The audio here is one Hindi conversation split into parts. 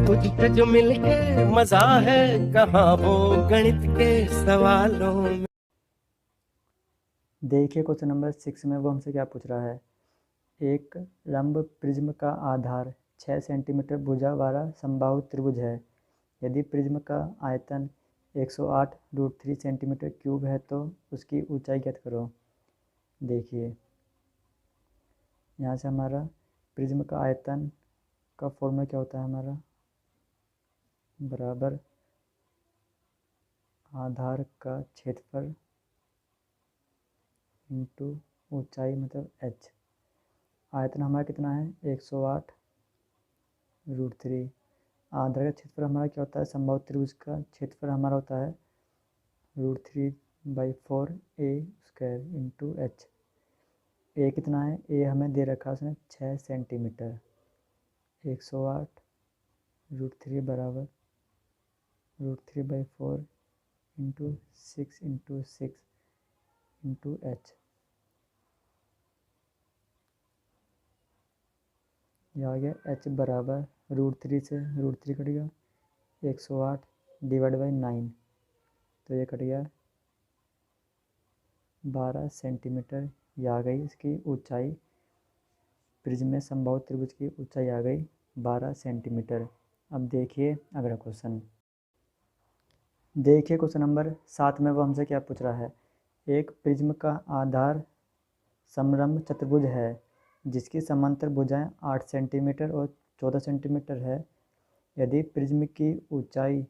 तुझसे जो मिलके मजा है कहाँ वो गणित के सवालों में। देखिए क्वेश्चन नंबर 6 में वो हमसे क्या पूछ रहा है। एक लंब प्रिज्म का आधार 6 सेंटीमीटर भुजा वाला समबाहु त्रिभुज है। यदि प्रिज्म का आयतन 108√3 सेंटीमीटर क्यूब है तो उसकी ऊंचाई ज्ञात करो। देखिए यहाँ से हमारा प्रिज्म का आयतन का फॉर्मूला क्या होता है हमारा, बराबर आधार का क्षेत्रफल इंटू ऊंचाई मतलब h। आयतन हमारा कितना है 108√3। आधार का क्षेत्रफल हमारा क्या होता है, समबाहु त्रिभुज का क्षेत्रफल हमारा होता है √3/4 ए स्क्वायर इंटू एच। ए कितना है, ए हमें दे रखा है उसने 6 सेंटीमीटर। 108√3 बराबर √3/4 इंटू 6 इंटू 6 इंटू एच। ये आ गया एच बराबर √3 से √3 कट गया 108 डिवाइड बाई 9, तो ये कट गया 12 सेंटीमीटर। ये आ गई इसकी ऊंचाई, प्रिज्म में समबाहु त्रिभुज की ऊंचाई आ गई 12 सेंटीमीटर। अब देखिए अगला क्वेश्चन। देखिए क्वेश्चन नंबर 7 में वो हमसे क्या पूछ रहा है। एक प्रिज्म का आधार समलंब चतुर्भुज है जिसकी समांतर भुजाएं 8 सेंटीमीटर और 14 सेंटीमीटर है। यदि प्रिज्म की ऊंचाई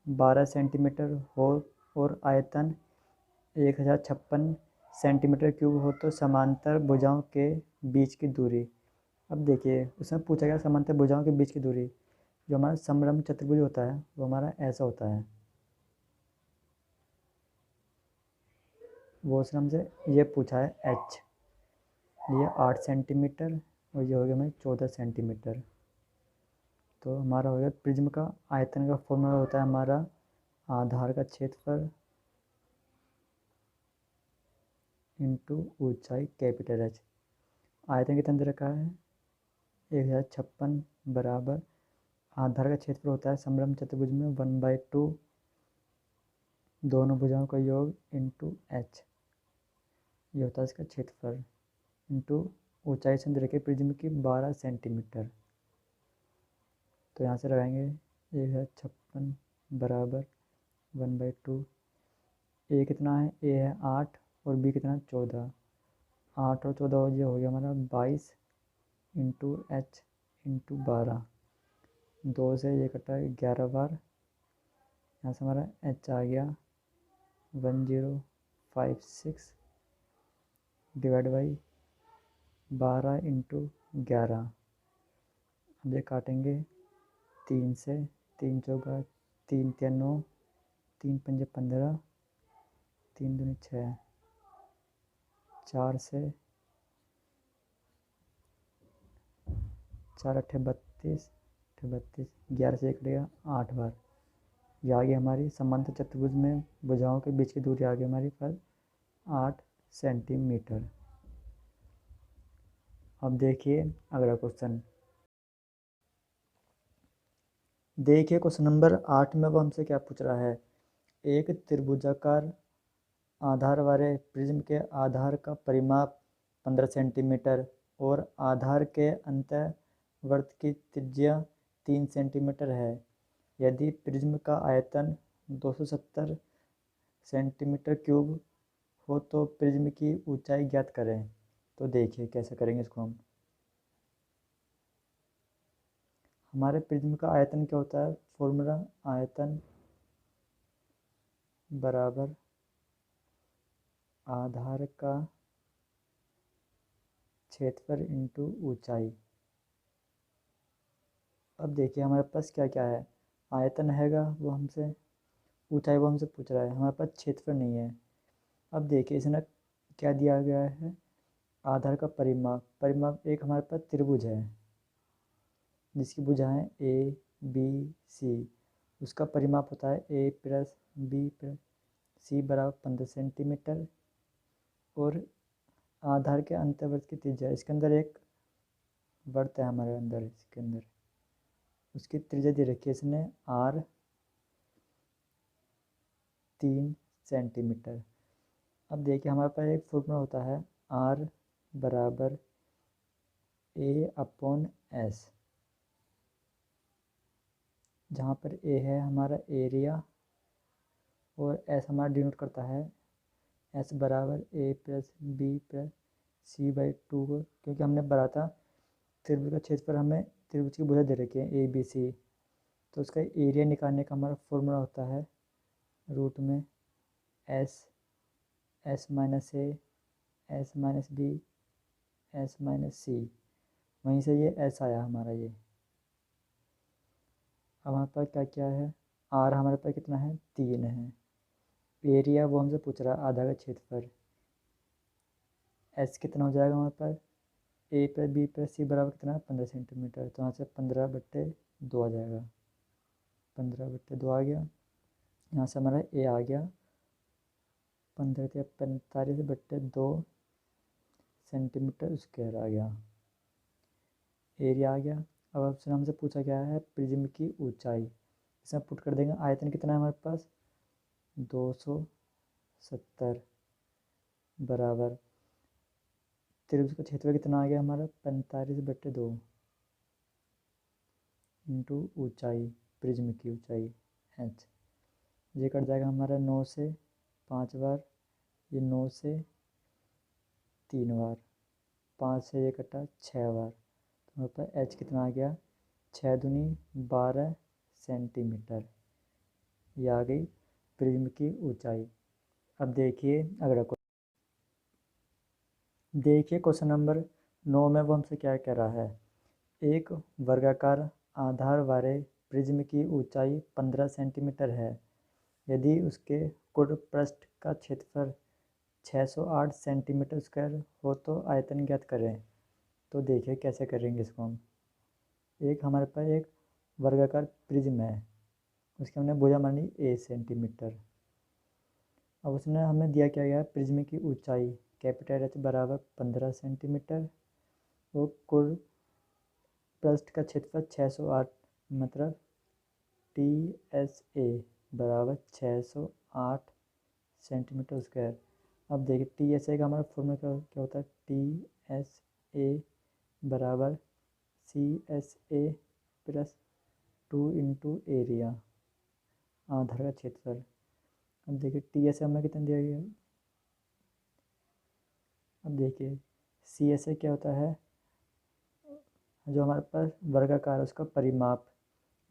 12 सेंटीमीटर हो और आयतन 1056 सेंटीमीटर क्यूब हो तो समांतर भुजाओं के बीच की दूरी। अब देखिए उसमें पूछा गया समांतर भुजाओं के बीच की दूरी। जो हमारा समलंब चतुर्भुज होता है वो हमारा ऐसा होता है, वो उसने हमसे ये पूछा है h। ये 8 सेंटीमीटर और ये हो गया हमें 14 सेंटीमीटर। तो हमारा हो गया प्रिज्म का आयतन का फॉर्मूला होता है हमारा आधार का क्षेत्रफल इंटू ऊंचाई कैपिटल एच। आयतन कितना दे रखा है 1056 बराबर आधार का क्षेत्रफल होता है समलंब चतुर्भुज में 1/2 दोनों भुजाओं का योग इंटू एच। ये होता है इसका क्षेत्रफल इंटू ऊंचाई से दे रखी प्रिज्म की 12 सेंटीमीटर। तो यहाँ से लगाएंगे 1056 बराबर 1/2। ए कितना है, ए है 8 और बी कितना 14। 8 और 14 ये हो गया हमारा 22 इंटू एच इंटू 12। 2 से ये कटा 11 बार। यहाँ से हमारा एच आ गया 1056 डिवाइड बाई 12 इंटू 11। अब ये काटेंगे 3 से, 3 चौका 3 तिया 9, 3 पंजे 15, 3 दूनी 6, 4 से 4 अट्ठे 32, 32 11 से 1 कटेगा 8 बार। ये आ गई हमारी समांतर चतुर्भुज में भुजाओं के बीच की दूरी आ गई हमारी पर 8 सेंटीमीटर। अब देखिए अगला क्वेश्चन। देखिए क्वेश्चन नंबर 8 में वो हमसे क्या पूछ रहा है। एक त्रिभुजाकार आधार वाले प्रिज्म के आधार का परिमाप 15 सेंटीमीटर और आधार के अंतःवर्त की त्रिज्या 3 सेंटीमीटर है। यदि प्रिज्म का आयतन 270 सेंटीमीटर क्यूब हो तो प्रिज्म की ऊंचाई ज्ञात करें। तो देखिए कैसे करेंगे इसको हम। हमारे प्रिज्म का आयतन क्या होता है, फॉर्मूला आयतन बराबर आधार का क्षेत्रफल इंटू ऊंचाई। अब देखिए हमारे पास क्या क्या है, आयतन हैगा वो हमसे, ऊंचाई वो हमसे पूछ रहा है, हमारे पास क्षेत्रफल नहीं है। अब देखिए इसने क्या दिया गया है, आधार का परिमाप। परिमाप एक हमारे पास त्रिभुज है जिसकी भुजाएं ए बी सी, उसका परिमाप होता है ए प्लस बी प्लस सी बराबर 15 सेंटीमीटर। और आधार के अंतर्वर्त की त्रिज्या, इसके अंदर एक वर्त है हमारे अंदर, इसके अंदर उसकी त्रिज्या दे रखी है इसने r 3 सेंटीमीटर। अब देखिए हमारे पास एक फॉर्मूला होता है r बराबर A/S, जहाँ पर A है हमारा एरिया और S हमारा डिनोट करता है S बराबर A+B+C/2 को, क्योंकि हमने पढ़ा था त्रिभुज का क्षेत्रफल हमें त्रिभुज की भुजा दे रखी है ABC, तो उसका एरिया निकालने का हमारा फॉर्मूला होता है रूट में S S-A S-B S-C, वहीं से ये S आया हमारा ये। अब हमारे पास क्या क्या है, R हमारे पास कितना है 3 है, एरिया वो हमसे पूछ रहा है आधा का क्षेत्रफल, S कितना हो जाएगा हमारे पास A+B+C बराबर कितना 15 सेंटीमीटर, तो यहाँ से 15/2 आ जाएगा, 15/2 आ गया। यहाँ से हमारा A आ गया 15×45/2 सेंटीमीटर स्क्वायर आ गया, एरिया आ गया। अब ऑप्शन हमसे पूछा गया है प्रिज्म की ऊंचाई, इसमें पुट कर देंगे आयतन कितना है हमारे पास 270 बराबर त्रिभुज का क्षेत्रफल कितना आ गया हमारा 45/2 इंटू ऊंचाई, प्रिज्म की ऊंचाई h, ये कट जाएगा हमारा 9 से 5 बार, ये 9 से 3 बार, 5 से ये कटा 6 बार, तो हमारे पास h कितना आ गया 6 दूनी 12 सेंटीमीटर, ये आ गई प्रिज्म की ऊंचाई। अब देखिए अगला देखिए क्वेश्चन नंबर 9 में वो हमसे क्या कह रहा है, एक वर्गाकार आधार वाले प्रिज्म की ऊंचाई 15 सेंटीमीटर है, यदि उसके कुल पृष्ठ का क्षेत्रफल 608 सेंटीमीटर स्क्वायर हो तो आयतन ज्ञात करें। तो देखिए कैसे करेंगे इसको हम, एक हमारे पास एक वर्गाकार प्रिज्म है, उसकी हमने भुजा मानी A सेंटीमीटर। अब उसने हमें दिया क्या गया प्रिज्म की ऊंचाई कैपिटल H बराबर 15 सेंटीमीटर, वो कुल पृष्ठ का क्षेत्रफल 608, मतलब TSA बराबर 608 सेंटीमीटर स्क्वायर। अब देखिए TSA का हमारा फॉर्मूला क्या होता है, TSA बराबर CSA+2 इंटू एरिया, आधार का क्षेत्रफल। अब देखिए TSA हमें कितना दिया गया, अब देखिए CSA क्या होता है, जो हमारे पास वर्गाकार है उसका परिमाप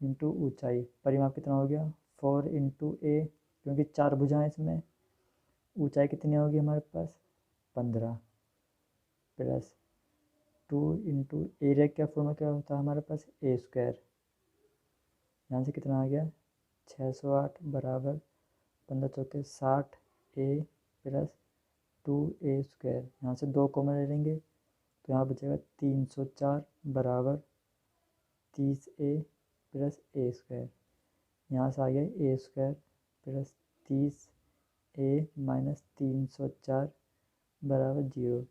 इंटू ऊंचाई, परिमाप कितना हो गया 4 इंटू A, क्योंकि 4 भुजाएं इसमें, ऊंचाई कितनी होगी हमारे पास 15 प्लस 2 इंटू एरिया, क्या फॉर्मूला क्या होता है हमारे पास A², यहाँ से कितना आ गया 608 बराबर 15 चौके 60 A प्लस 2A², यहाँ से 2 कॉमन ले लेंगे तो यहाँ बचेगा 304 बराबर 30A प्लस A², यहाँ से आ गया A² प्लस 30A माइनस 304 बराबर 0।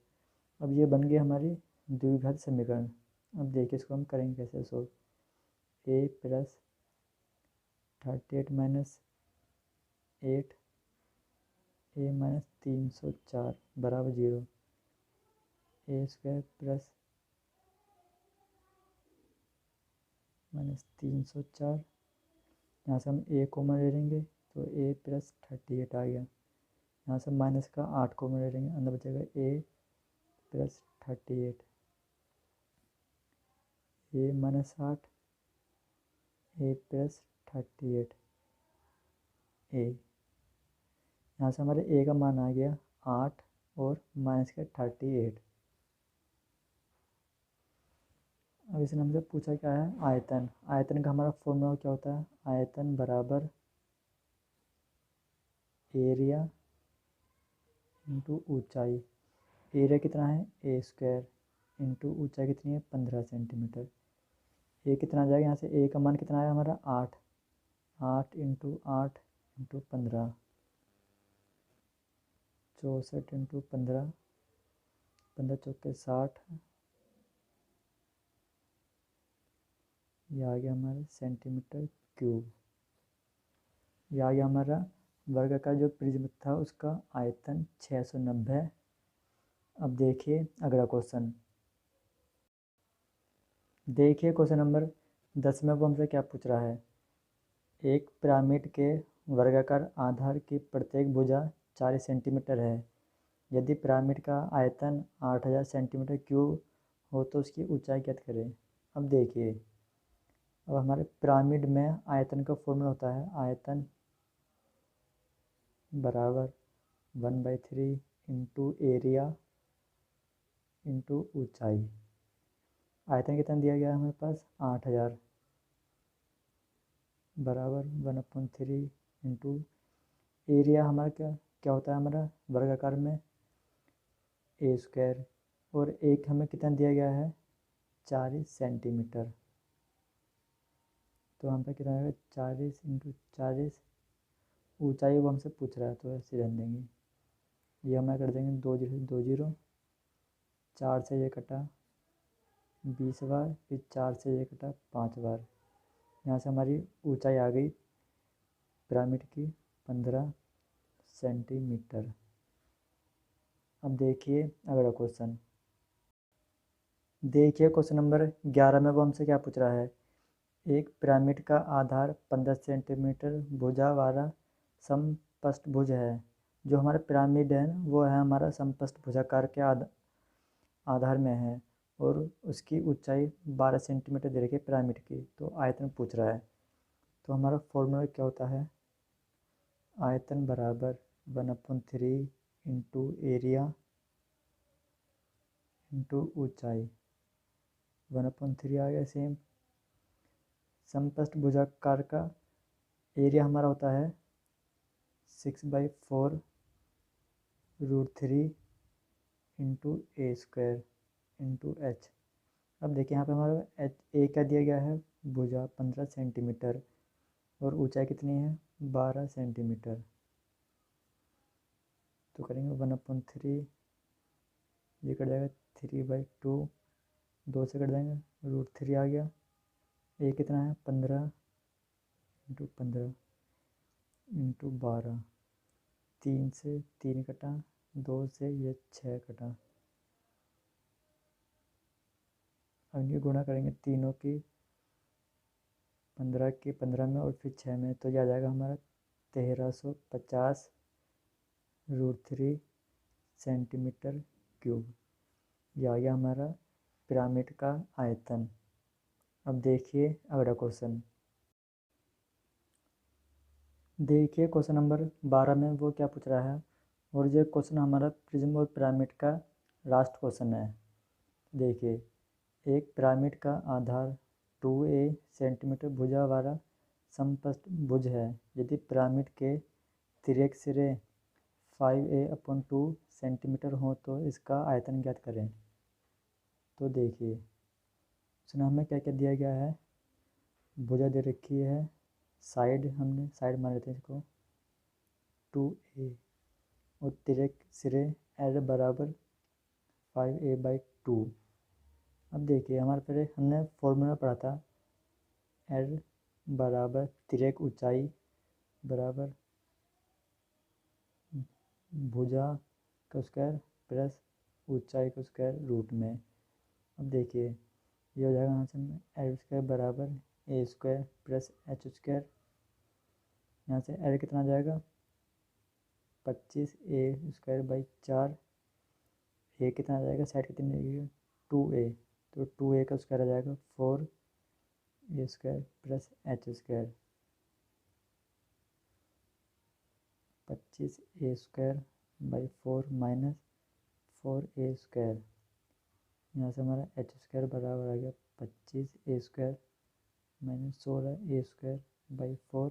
अब ये बन गई हमारी द्विघात समीकरण। अब देखिए इसको हम करेंगे कैसे solve, A plus 38 minus 8 A minus 304 बराबर 0, A² प्लस माइनस 304, यहाँ से हम A कॉमन ले लेंगे तो A प्लस 38 आ गया, यहाँ से माइनस का 8 कॉमन ले लेंगे, अंदर बचेगा A plus 38, A minus 8 A plus 38 A, यहाँ से हमारे A का मान आ गया 8 और माइनस का 38। अब इसने हमसे पूछा क्या है आयतन, आयतन का हमारा फॉर्मूला क्या होता है, आयतन बराबर एरिया इंटू ऊंचाई, एरिया कितना है A² इंटू ऊंचाई कितनी है 15 सेंटीमीटर, A कितना आ जाएगा, यहाँ से A का मान कितना आया हमारा 8, 8 इंटू 8 इंटू 15, 64 इंटू 15, 15 चौके 60 ये आ गया हमारा सेंटीमीटर क्यूब। ये आ गया हमारा वर्ग का जो प्रिज्म था उसका आयतन 690 है। अब देखिए अगला क्वेश्चन। देखिए क्वेश्चन नंबर 10 में वो हमसे क्या पूछ रहा है। एक पिरामिड के वर्गाकार आधार की प्रत्येक भुजा 40 सेंटीमीटर है। यदि पिरामिड का आयतन 8000 सेंटीमीटर क्यूब हो तो उसकी ऊंचाई ज्ञात करें। अब देखिए, अब हमारे पिरामिड में आयतन का फॉर्मूला होता है आयतन बराबर 1/3 इंटू एरिया इंटू ऊंचाई। आयतन कितना दिया गया है हमारे पास 8000 बराबर 1/3 इंटू एरिया हमारा क्या क्या होता है हमारा वर्गाकार में ए स्क्वायर, और एक हमें कितना दिया गया है 40 सेंटीमीटर। तो हम पे कितना आएगा 40 इंटू 40। ऊंचाई वो हमसे पूछ रहा है तो ऐसे रहने देंगे। ये हमें कर देंगे 2 जीरो 2 जीरो, 4 से ये कटा 20 बार, फिर 4 से ये कटा 5 बार। यहाँ से हमारी ऊंचाई आ गई पिरामिड की 15 सेंटीमीटर। अब देखिए अगला क्वेश्चन। देखिए क्वेश्चन नंबर 11 में वो हमसे क्या पूछ रहा है। एक पिरामिड का आधार 15 सेंटीमीटर भुजा वाला समपष्टभुज है। जो हमारा पिरामिड है वो है हमारा समपष्टभुजाकार के आधार में है, और उसकी ऊंचाई 12 सेंटीमीटर दे रखी है पिरामिड की। तो आयतन पूछ रहा है। तो हमारा फॉर्मूला क्या होता है, आयतन बराबर 1/3 इंटू एरिया इंटू ऊंचाई। 1/3 आ गया सेम। समपष्टभुजाकार का एरिया हमारा होता है 6/4 √3 इंटू ए स्क्वायर इंटू एच। अब देखिए यहाँ पे हमारा एच ए क्या दिया गया है भुजा 15 सेंटीमीटर, और ऊंचाई कितनी है 12 सेंटीमीटर। तो करेंगे 1/3, ये कट जाएगा 3/2, 2 से कट जाएंगे √3 आ गया। ए कितना है 15 इंटू 15 इंटू 12, 3 से 3 कटा, 2 से ये 6 कटा। अब इनकी गुणा करेंगे तीनों की 15 की 15 में और फिर 6 में, तो ये आ जाएगा हमारा 1350 √3 सेंटीमीटर क्यूब। ये आ गया हमारा पिरामिड का आयतन। अब देखिए अगला क्वेश्चन। देखिए क्वेश्चन नंबर 12 में वो क्या पूछ रहा है, और ये क्वेश्चन हमारा प्रिज्म और पिरामिड का लास्ट क्वेश्चन है। देखिए, एक पिरामिड का आधार 2a सेंटीमीटर भुजा वाला समपष्टभुज है। यदि पिरामिड के तिर्यक सिरे 5a/2 सेंटीमीटर हो तो इसका आयतन ज्ञात करें। तो देखिए उसने हमें क्या क्या दिया गया है, भुजा दे रखी है, साइड हमने साइड मान लेते हैं इसको 2a, और तिर्यक सिरे l बराबर 5a/2। अब देखिए हमारे पहले हमने फॉर्मूला पढ़ा था l बराबर तिर्यक ऊंचाई बराबर भुजा का स्क्वायर प्लस ऊंचाई का स्क्वायर रूट में। अब देखिए ये हो जाएगा यहाँ से एल स्क्वायर बराबर ए स्क्वायर प्लस एच स्क्वायर। यहाँ से एल कितना आ जाएगा 25a²/4। ए कितना आ जाएगा साइड कितनी लगेगी 2a, तो 2a का स्क्वायर आ जाएगा 4a² plus h²। 25a² minus 4a²। यहाँ से हमारा h² बराबर आ गया 25a² माइनस 16a²/4।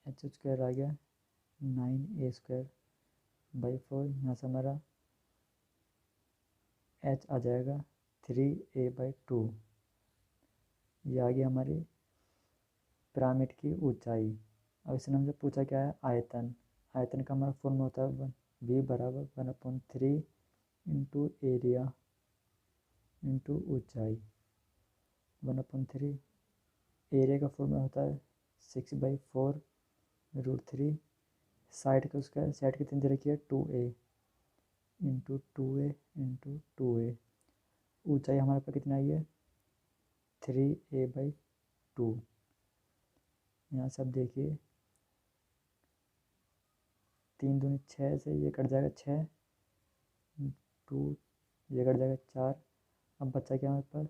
h² आ गया 9a²/4। यहाँ से हमारा h आ जाएगा 3a/2। ये आ गई हमारी पिरामिड की ऊंचाई। अब इसने हमसे पूछा क्या है आयतन। आयतन का हमारा फॉर्मूला होता है v बराबर 1/3 इंटू एरिया इंटू ऊंचाई। 1/3। एरिया का फॉर्मूला होता है 6/4√3। साइड का उसका साइड कितनी दे रखी है 2a into 2a into 2a। ऊंचाई हमारे पास कितना आई है 3a/2। यहाँ सब देखिए 3 दूनी 6 से ये कट जाएगा 6, 2 ये कट जाएगा 4। अब बचा क्या हमारे पास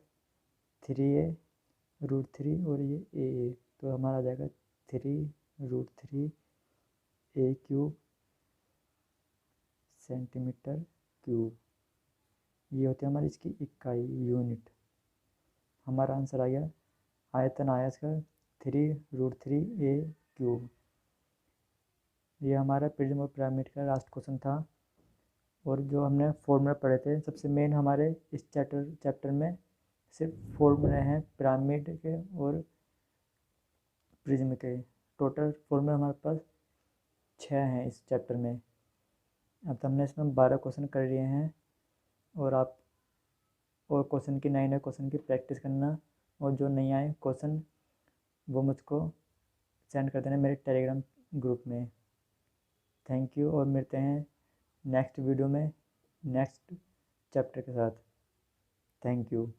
3a√3 और ये a, तो हमारा आ जाएगा 3√3 सेंटीमीटर क्यूब। ये होती है हमारी इसकी इकाई यूनिट। हमारा आंसर आ गया, आयतन आया इसका 3√3 a³। ये हमारा प्रिज्म और पिरामिड का लास्ट क्वेश्चन था। और जो हमने फॉर्मूला पढ़े थे, सबसे मेन हमारे इस चैप्टर में सिर्फ फॉर्मूले हैं पिरामिड के और प्रिज्म के। टोटल फॉर्मूला हमारे पास 6 हैं इस चैप्टर में। अब तो हमने इसमें 12 क्वेश्चन कर लिए हैं। और आप और क्वेश्चन की नए नए क्वेश्चन की प्रैक्टिस करना, और जो नहीं आए क्वेश्चन वो मुझको सेंड कर देना मेरे टेलीग्राम ग्रुप में। थैंक यू, और मिलते हैं नेक्स्ट वीडियो में नेक्स्ट चैप्टर के साथ। Thank you.